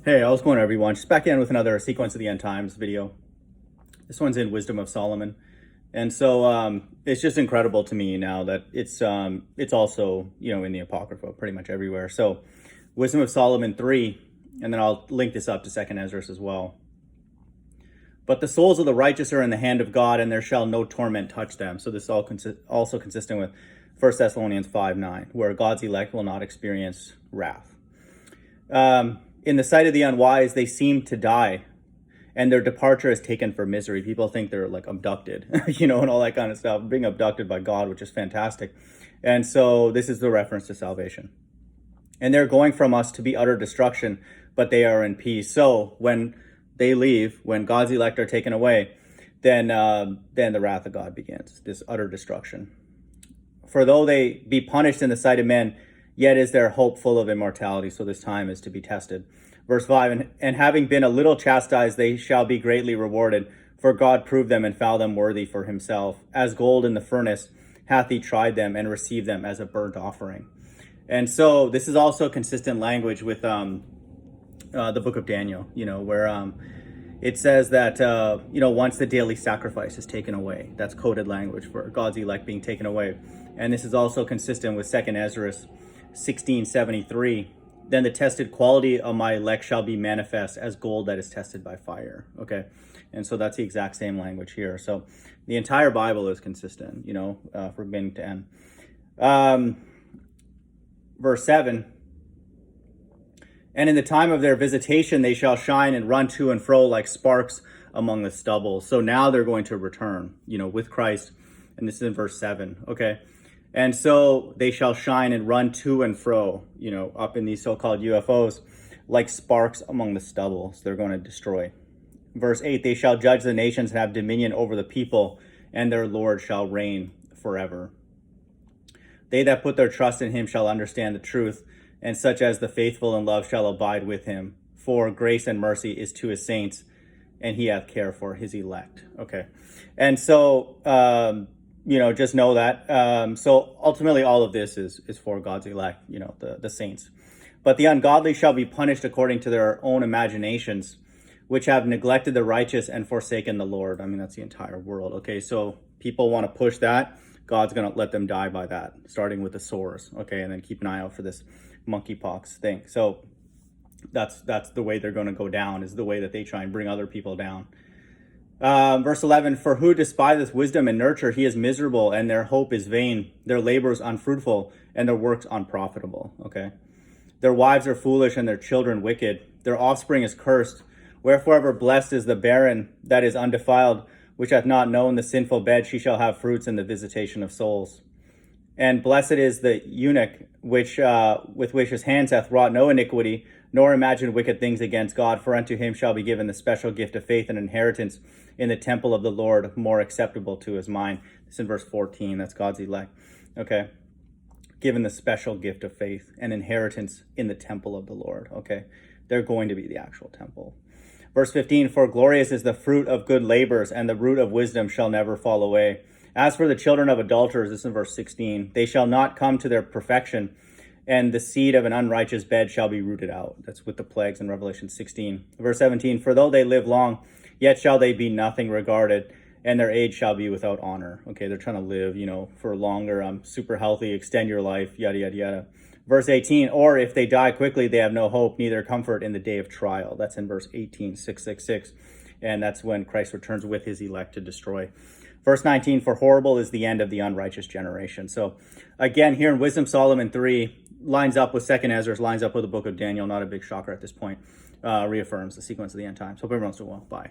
Hey, how's it going, everyone? Just back in with another sequence of the end times video. This one's in Wisdom of Solomon, and so it's just incredible to me now that it's also in the Apocrypha pretty much everywhere. So Wisdom of Solomon 3, and then I'll link this up to Second Ezra as well. But the souls of the righteous are in the hand of God, and there shall no torment touch them. So this is also consistent with 1 Thessalonians 5:9, where God's elect will not experience wrath. In the sight of the unwise, they seem to die, and their departure is taken for misery. People think they're like abducted, and all that kind of stuff, being abducted by God, which is fantastic. And so this is the reference to salvation. And they're going from us to be utter destruction, but they are in peace. So when they leave, when God's elect are taken away, then the wrath of God begins, this utter destruction. For though they be punished in the sight of men, yet is their hope full of immortality. So this time is to be tested. Verse 5, and having been a little chastised, they shall be greatly rewarded. For God proved them and found them worthy for himself. As gold in the furnace hath he tried them and received them as a burnt offering. And so this is also consistent language with the book of Daniel, where it says that, once the daily sacrifice is taken away, that's coded language for God's elect being taken away. And this is also consistent with 2 Ezra 16:73. Then the tested quality of my elect shall be manifest as gold that is tested by fire. Okay. And so that's the exact same language here. So the entire Bible is consistent, from beginning to end. Verse 7, and in the time of their visitation, they shall shine and run to and fro like sparks among the stubble. So now they're going to return, with Christ. And this is in verse 7. Okay. And so they shall shine and run to and fro, up in these so-called UFOs, like sparks among the stubble. So they're going to destroy. Verse 8, they shall judge the nations and have dominion over the people, and their Lord shall reign forever. They that put their trust in him shall understand the truth, and such as the faithful in love shall abide with him. For grace and mercy is to his saints, and he hath care for his elect. Okay. And so, just know that. So ultimately all of this is for God's elect, the saints. But the ungodly shall be punished according to their own imaginations, which have neglected the righteous and forsaken the Lord. I mean, that's the entire world. Okay, so people want to push that. God's going to let them die by that, starting with the sores. Okay, and then keep an eye out for this monkeypox thing. So that's the way they're going to go down, is the way that they try and bring other people down. Verse 11, for who despiseth wisdom and nurture, he is miserable, and their hope is vain. Their labor is unfruitful, and their works unprofitable. Okay. Their wives are foolish, and their children wicked. Their offspring is cursed. Wherefore ever blessed is the barren that is undefiled, which hath not known the sinful bed. She shall have fruits in the visitation of souls. And blessed is the eunuch which with which his hands hath wrought no iniquity, nor imagined wicked things against God. For unto him shall be given the special gift of faith and inheritance in the temple of the Lord, more acceptable to his mind. This is in verse 14. That's God's elect. Okay. Given the special gift of faith and inheritance in the temple of the Lord. Okay. They're going to be the actual temple. Verse 15, for glorious is the fruit of good labors, and the root of wisdom shall never fall away. As for the children of adulterers, this is in verse 16, they shall not come to their perfection, and the seed of an unrighteous bed shall be rooted out. That's with the plagues in Revelation 16. Verse 17, for though they live long, yet shall they be nothing regarded, and their age shall be without honor. Okay, they're trying to live, for longer, super healthy, extend your life, yada, yada, yada. Verse 18, or if they die quickly, they have no hope, neither comfort in the day of trial. That's in verse 18, 666. And that's when Christ returns with his elect to destroy. Verse 19, for horrible is the end of the unrighteous generation. So again, here in Wisdom Solomon 3, lines up with 2 Ezra, lines up with the book of Daniel. Not a big shocker at this point. Reaffirms the sequence of the end times. Hope everyone's doing well. Bye.